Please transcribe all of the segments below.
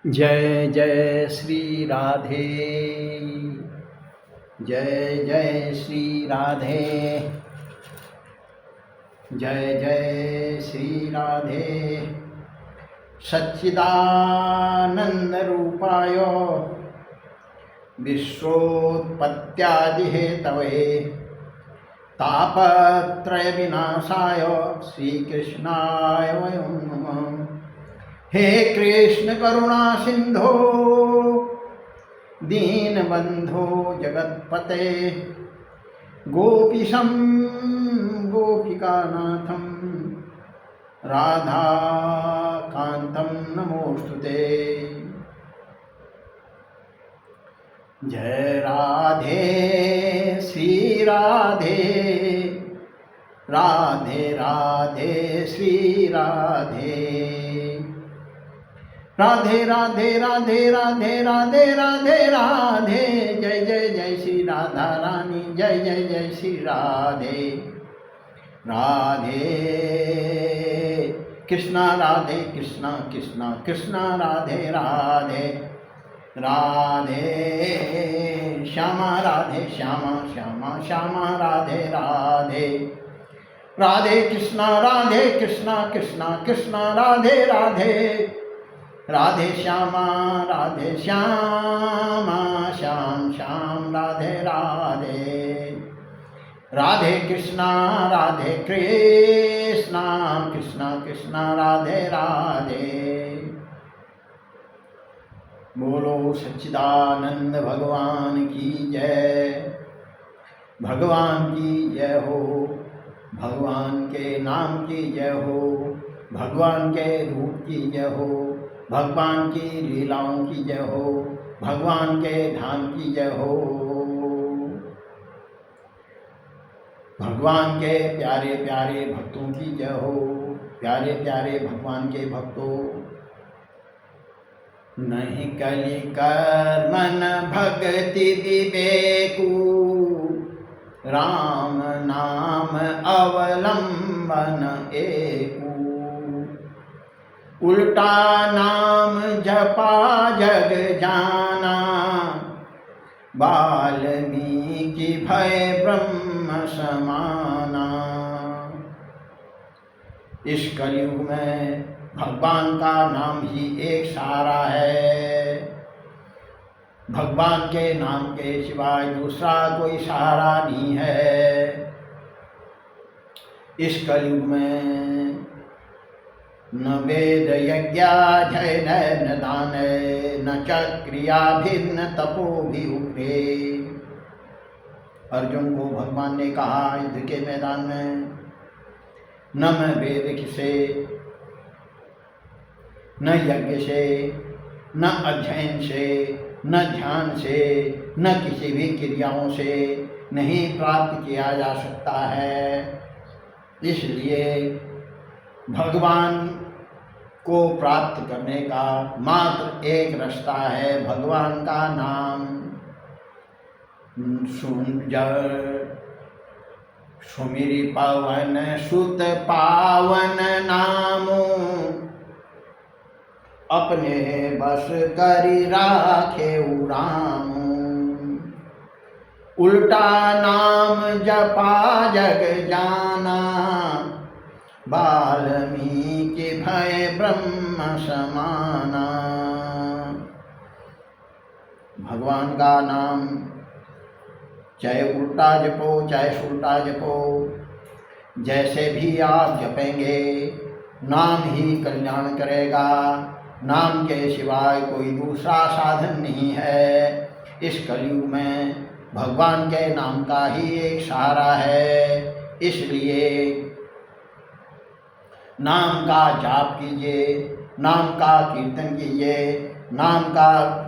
जय जय श्री राधे। जय जय श्री राधे। जय जय श्री राधे। सच्चिदानंद रूपाय विश्वोत्पत्त्यादिहेतवे तापत्रय विनाशाय श्रीकृष्णाय वयं नमः। हे कृष्ण करुणा सिंधो दीनबंधो जगत्पते गोपीशं गोपिकानाथं राधाकान्तं नमोस्तुते। जय राधे श्री राधे, राधे राधे श्री राधे, राधे राधे राधे राधे राधे राधे राधे। जय जय जय श्री राधा रानी, जय जय जय श्री राधे राधे। कृष्णा राधे कृष्णा कृष्णा कृष्णा राधे राधे राधे। श्यामा राधे श्यामा श्यामा श्यामा राधे राधे राधे। कृष्णा राधे कृष्णा कृष्णा कृष्णा राधे राधे राधे। श्यामा श्याम श्याम राधे राधे राधे। कृष्णा राधे कृष्णा कृष्णा कृष्णा राधे राधे। बोलो सच्चिदानंद भगवान की जय, भगवान की जय हो, भगवान के नाम की जय हो, भगवान के रूप की जय हो, भगवान की लीलाओं की जय हो, भगवान के धाम की जय हो। भगवान के प्यारे प्यारे भक्तों की जय हो, प्यारे प्यारे भगवान के भक्तों। नहीं कलि कर्मन भक्ति विवेकु, राम नाम अवलंबन एकु। उल्टा नाम जपा जग जाना, वाल्मीकि भय ब्रह्म समाना। इस कलयुग में भगवान का नाम ही एक सहारा है। भगवान के नाम के सिवाय दूसरा कोई सहारा नहीं है। इस कलयुग में न वेद यज्ञाध्ययन न दान न च क्रियाभिन्न तपोभिरुग्रे। अर्जुन को भगवान ने कहा युद्ध के मैदान में, न मैं वेद से, न यज्ञ से, न अध्ययन से, न ध्यान से, न किसी भी क्रियाओं से नहीं प्राप्त किया जा सकता है। इसलिए भगवान को प्राप्त करने का मात्र एक रास्ता है, भगवान का नाम। सुमिरि पवन सुत पावन नामो, अपने बस करि राखे राम। उल्टा नाम जपा जग जाना, वाल्मीकि भय ब्रह्म समाना। भगवान का नाम चाहे उल्टा जपो चाहे सुल्टा जपो, जैसे भी आप जपेंगे नाम ही कल्याण करेगा। नाम के सिवाय कोई दूसरा साधन नहीं है। इस कलयुग में भगवान के नाम का ही एक सहारा है। इसलिए नाम का जाप कीजिए, नाम का कीर्तन कीजिए, नाम का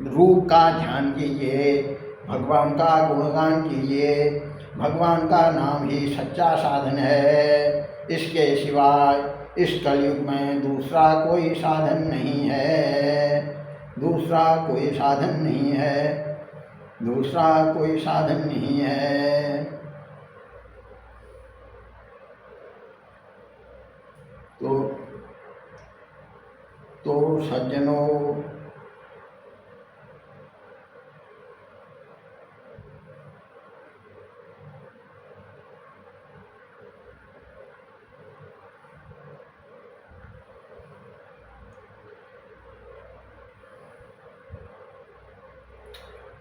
रूप का ध्यान कीजिए, भगवान का गुणगान कीजिए। भगवान का नाम ही सच्चा साधन है। इसके सिवाय इस कलयुग में दूसरा कोई साधन नहीं है, दूसरा कोई साधन नहीं है, दूसरा कोई साधन नहीं है। तो सज्जनों,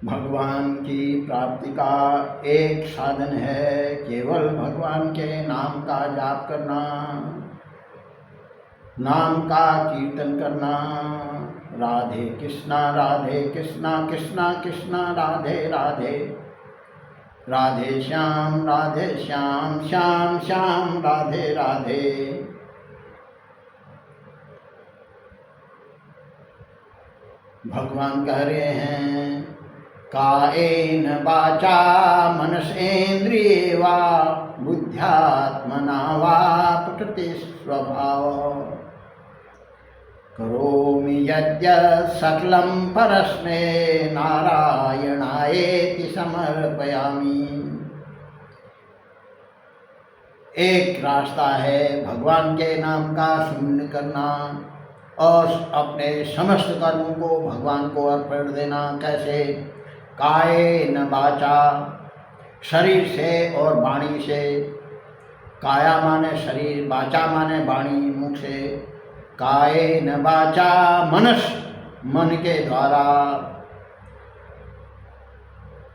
भगवान की प्राप्ति का एक साधन है केवल भगवान के नाम का जाप करना, नाम का कीर्तन करना। राधे कृष्णा कृष्णा कृष्णा राधे राधे, राधे श्याम श्याम श्याम राधे राधे। भगवान कह रहे हैं कायेन वाचा मनसेन्द्रिये वा बुद्ध्यात्मना वा प्रकृति स्वभाव, करोमि यद्यत् सकलं परस्मै नारायणायेति समर्पयामि। एक रास्ता है भगवान के नाम का सुमिरन करना और अपने समस्त कर्मों को भगवान को अर्पण देना। कैसे? कायेन वाचा, शरीर से और वाणी से। काया माने शरीर, वाचा माने वाणी, मुख से। कायेन वाचा मनस, मन के द्वारा,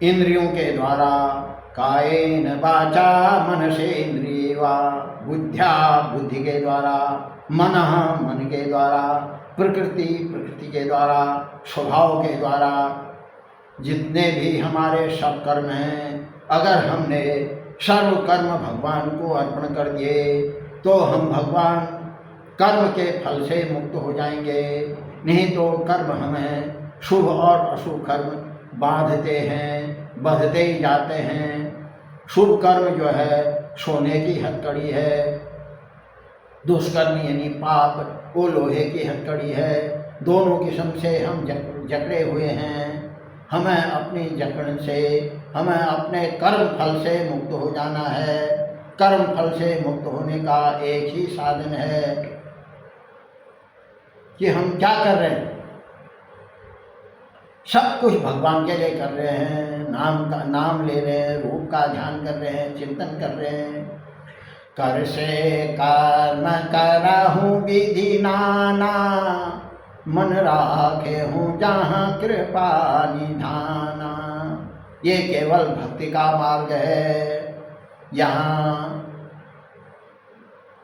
इंद्रियों के द्वारा। कायेन वाचा मनसेन्द्रिये वा बुद्ध्या, बुद्धि के द्वारा। मनः, मन के द्वारा। प्रकृति, प्रकृति के द्वारा। स्वभाव के द्वारा। जितने भी हमारे सब कर्म हैं, अगर हमने सर्व कर्म भगवान को अर्पण कर दिए तो हम भगवान कर्म के फल से मुक्त हो जाएंगे। नहीं तो कर्म हमें शुभ और अशुभ कर्म बांधते हैं, बंधते ही जाते हैं। शुभ कर्म जो है सोने की हथकड़ी है, दुष्कर्म यानी पाप वो लोहे की हथकड़ी है। दोनों किस्म से हम जकड़े हुए हैं। हमें अपनी जकड़ से, हमें अपने कर्म फल से मुक्त हो जाना है। कर्म फल से मुक्त होने का एक ही साधन है कि हम क्या कर रहे हैं, सब कुछ भगवान के लिए कर रहे हैं। नाम ले रहे हैं, रूप का ध्यान कर रहे हैं, चिंतन कर रहे हैं। कर से कर्म करहूँ विधि नाना, मन राखे हूँ जहाँ कृपा निधाना। ये केवल भक्ति का मार्ग है। यहाँ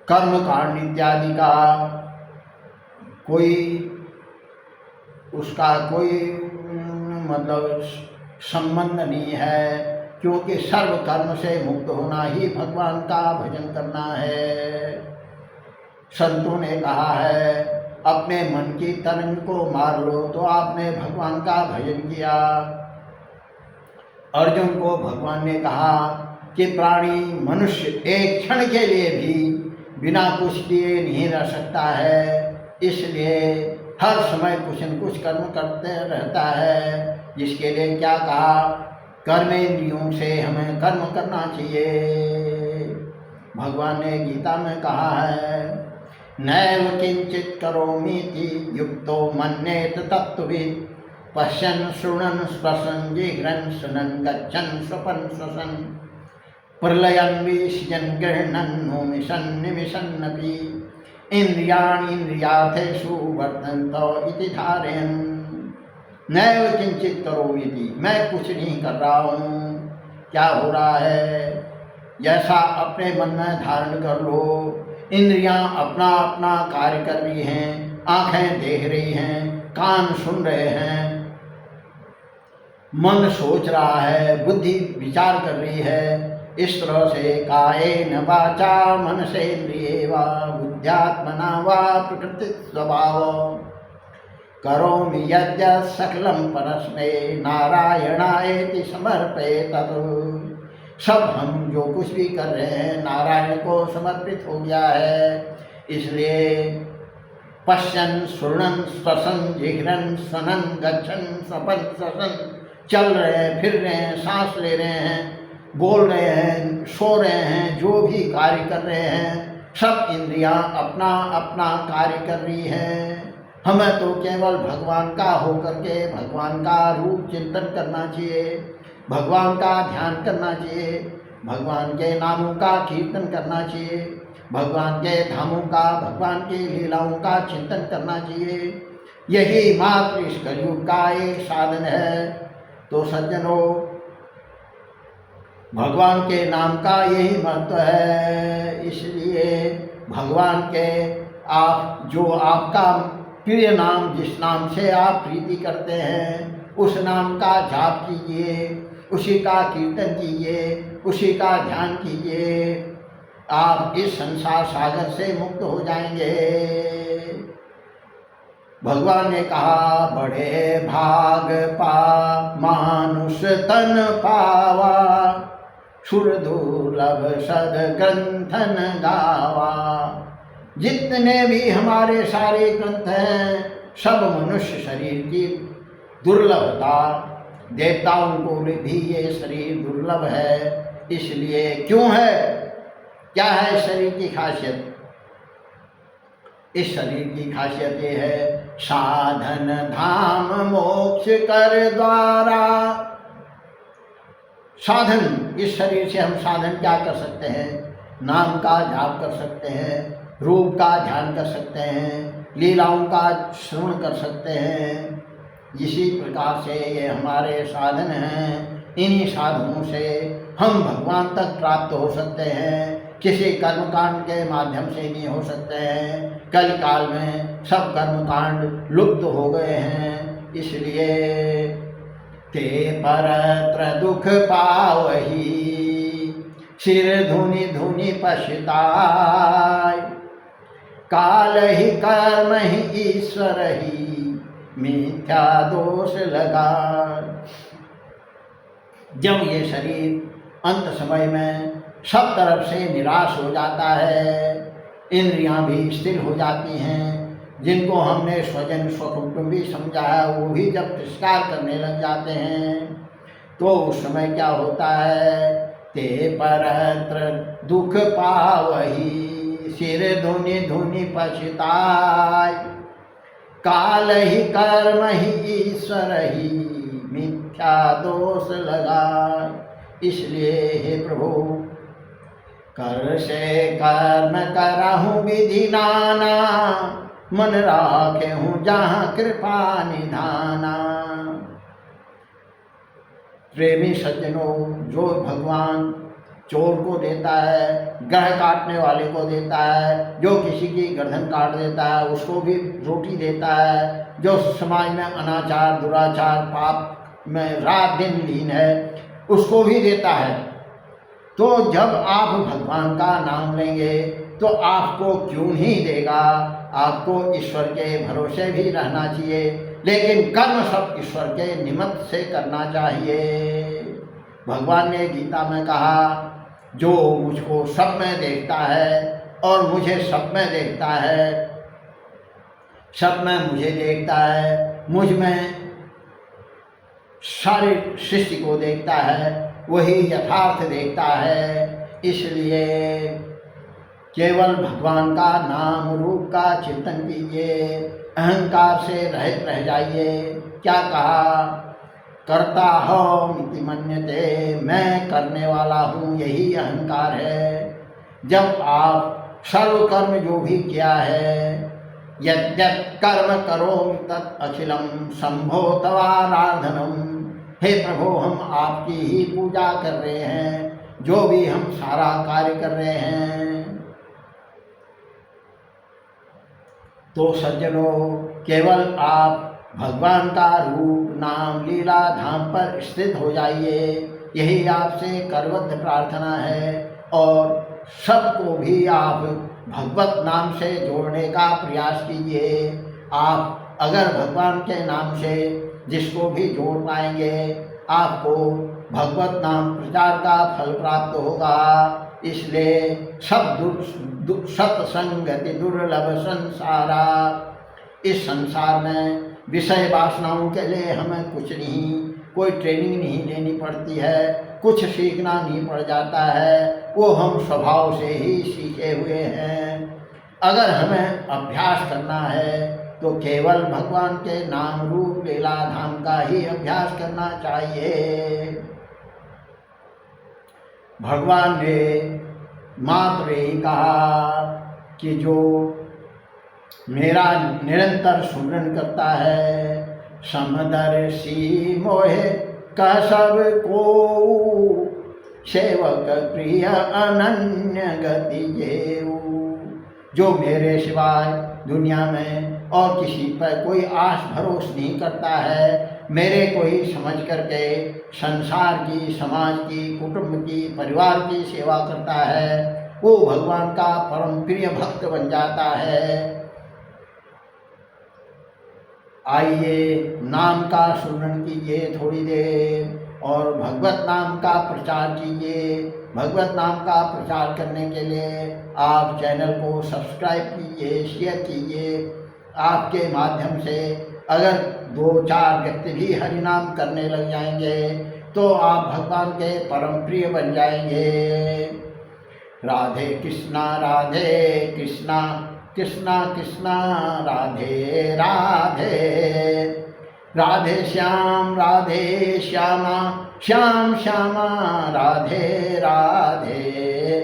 कर्म कांड इत्यादि का कोई उसका कोई मतलब संबंध नहीं है, क्योंकि सर्व कर्म से मुक्त होना ही भगवान का भजन करना है। संतों ने कहा है अपने मन की तरंग को मार लो तो आपने भगवान का भजन किया। अर्जुन को भगवान ने कहा कि प्राणी मनुष्य एक क्षण के लिए भी बिना कुछ किए नहीं रह सकता है, इसलिए हर समय कुछ न कुछ कर्म करते रहता है। जिसके लिए क्या कहा, कर्मेंद्रियों से हमें कर्म करना चाहिए। भगवान ने गीता में कहा है नैव किंचित करोमीति युक्तो मन्येत तत्त्ववित्, पश्यन् शृण्वन् स्पश्यन् जिघ्रन् शृण्वन् गच्छन् स्वपन् श्वसन्, प्रलयन् विसृजन् गृह्णन् नोमिषन् निमिषन्नपि, इंद्रियाणि इंद्रियार्थेषु वर्तन्त इति धारयन्। नैव किंचित करोमीति, मैं कुछ नहीं कर रहा हूँ। क्या हो रहा है, जैसा अपने मन में धारण कर लो। इंद्रियां अपना अपना कार्य कर रही हैं, आंखें देख रही हैं, कान सुन रहे हैं, मन सोच रहा है, बुद्धि विचार कर रही है। इस तरह से कायेन वाचा मनसेन्द्रिये वा बुद्ध्यात्मना वा प्रकृति स्वभाव, करोमि यद्यत् सकलं परस्मै नारायणायेति समर्पयेत्। सब हम जो कुछ भी कर रहे हैं नारायण को समर्पित हो गया है। इसलिए पश्यन् शृण्वन् स्पश्यन् जिघ्रन् शृण्वन् गच्छन् स्वपन् श्वसन्, चल रहे हैं, फिर रहे हैं, सांस ले रहे हैं, बोल रहे हैं, सो रहे हैं, जो भी कार्य कर रहे हैं, सब इंद्रियां अपना अपना कार्य कर रही हैं। हमें तो केवल भगवान का होकर के भगवान का रूप चिंतन करना चाहिए, भगवान का ध्यान करना चाहिए, भगवान के नामों का कीर्तन करना चाहिए, भगवान के धामों का, भगवान की लीलाओं का चिंतन करना चाहिए। यही मात्र इस कलयुग का एक साधन है। तो सज्जनों, भगवान के नाम का यही महत्व है। इसलिए भगवान के आप जो आपका प्रिय नाम, जिस नाम से आप प्रीति करते हैं, उस नाम का जाप कीजिए, उसी का कीर्तन कीजिए, उसी का ध्यान कीजिए। आप इस संसार सागर से मुक्त हो जाएंगे। भगवान ने कहा, बड़े भाग पा मानुष तन पावा, सुर दुर्लभ सद ग्रंथन गावा। जितने भी हमारे सारे ग्रंथ हैं, सब मनुष्य शरीर की दुर्लभता, देवताओं को भी ये शरीर दुर्लभ है। इसलिए क्यों है, क्या है इस शरीर की खासियत? इस शरीर की खासियत ये है, साधन धाम मोक्ष कर द्वारा। साधन, इस शरीर से हम साधन क्या कर सकते हैं? नाम का जाप कर सकते हैं, रूप का ध्यान कर सकते हैं, लीलाओं का श्रवण कर सकते हैं। इसी प्रकार से ये हमारे साधन हैं। इन्हीं साधनों से हम भगवान तक प्राप्त हो सकते हैं। किसी कर्मकांड के माध्यम से नहीं हो सकते हैं। कल काल में सब कर्मकांड लुप्त हो गए हैं। इसलिए ते परत्र दुख पावही, सिर धुनि धुनि पछताय। काल ही कर्म ही ईश्वर ही, मिथ्या दोष लगा। जब ये शरीर अंत समय में सब तरफ से निराश हो जाता है, इंद्रियां भी स्थिर हो जाती हैं, जिनको हमने स्वजन स्वकुटुंबी समझा है वो भी जब तिरस्कार करने लग जाते हैं, तो उस समय क्या होता है? ते परत्र दुख पावही, सिर धुनि धुनि पछताय। काल ही कर्म ही ईश्वर ही, मिथ्या दोष लगा। इसलिए हे प्रभु, कर से कर्म करहूँ विधि नाना, मन राखे हूँ जहाँ कृपा निधाना। प्रेमी सज्जनों, जो भगवान चोर को देता है, ग्रह काटने वाले को देता है, जो किसी की गर्दन काट देता है उसको भी रोटी देता है, जो समाज में अनाचार दुराचार पाप में रात दिन लीन है उसको भी देता है। तो जब आप भगवान का नाम लेंगे तो आपको क्यों नहीं देगा? आपको ईश्वर के भरोसे भी रहना चाहिए, लेकिन कर्म सब ईश्वर के निमित्त से करना चाहिए। भगवान ने गीता में कहा, जो मुझको सब में देखता है और मुझे सब में देखता है, सब में मुझे देखता है, मुझ में सारी सृष्टि को देखता है, वही यथार्थ देखता है। इसलिए केवल भगवान का नाम रूप का चिंतन कीजिए, अहंकार से रहित रह जाइए। क्या कहा? करता हो मिति मन्यते, मैं करने वाला हूँ, यही अहंकार है। जब आप सर्व कर्म जो भी किया है, यद्यत् कर्म करोमि तत् अखिलम शंभो तवाराधनम। हे प्रभु, हम आपकी ही पूजा कर रहे हैं, जो भी हम सारा कार्य कर रहे हैं। तो सज्जनों, केवल आप भगवान का रूप नाम लीला धाम पर स्थित हो जाइए, यही आपसे करबद्ध प्रार्थना है। और सबको भी आप भगवत नाम से जोड़ने का प्रयास कीजिए। आप अगर भगवान के नाम से जिसको भी जोड़ पाएंगे, आपको भगवत नाम प्रचार का फल प्राप्त होगा। इसलिए सब सत्संगति दुर्लभ संसारा। इस संसार में विषय वासनाओं के लिए हमें कुछ नहीं, कोई ट्रेनिंग नहीं लेनी पड़ती है, कुछ सीखना नहीं पड़ जाता है, वो हम स्वभाव से ही सीखे हुए हैं। अगर हमें अभ्यास करना है तो केवल भगवान के नाम रूप लीला धाम का ही अभ्यास करना चाहिए। भगवान ने मात्र यही कहा कि जो मेरा निरंतर सुमरन करता है, समदर्शी मोहे का सब को, सेवक प्रिय अनन्य गति जेऊ। जो मेरे सिवाय दुनिया में और किसी पर कोई आस भरोस नहीं करता है, मेरे को ही समझ करके संसार की, समाज की, कुटुंब की, परिवार की सेवा करता है, वो भगवान का परम प्रिय भक्त बन जाता है। आइए नाम का सुमरन कीजिए थोड़ी देर और भगवत नाम का प्रचार कीजिए। भगवत नाम का प्रचार करने के लिए आप चैनल को सब्सक्राइब कीजिए, शेयर कीजिए। आपके माध्यम से अगर 2-4 व्यक्ति भी हरि नाम करने लग जाएंगे तो आप भगवान के परम प्रिय बन जाएंगे। राधे कृष्णा कृष्णा कृष्णा राधे राधे, राधे श्यामा श्याम श्यामा राधे राधे,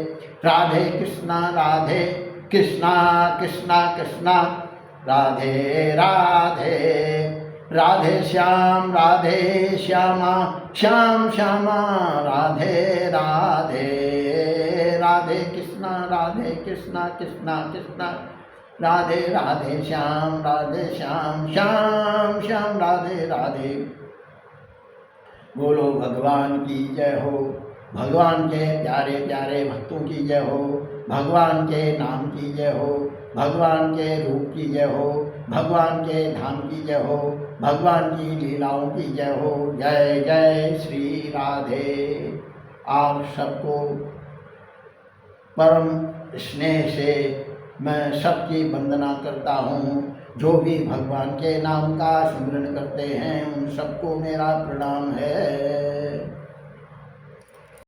राधे कृष्णा कृष्णा कृष्णा राधे राधे, राधे श्यामा श्याम श्यामा राधे राधे, राधे कृष्णा कृष्णा राधे राधे श्याम श्याम श्याम राधे राधे। बोलो भगवान की जय हो, भगवान के प्यारे प्यारे भक्तों की जय हो, भगवान के नाम की जय हो, भगवान के रूप की जय हो, भगवान के धाम की जय हो, भगवान की लीलाओं की जय हो। जय जय श्री राधे। आप सबको परम स्नेह से मैं सबकी वंदना करता हूँ। जो भी भगवान के नाम का सुमिरन करते हैं उन सबको मेरा प्रणाम है।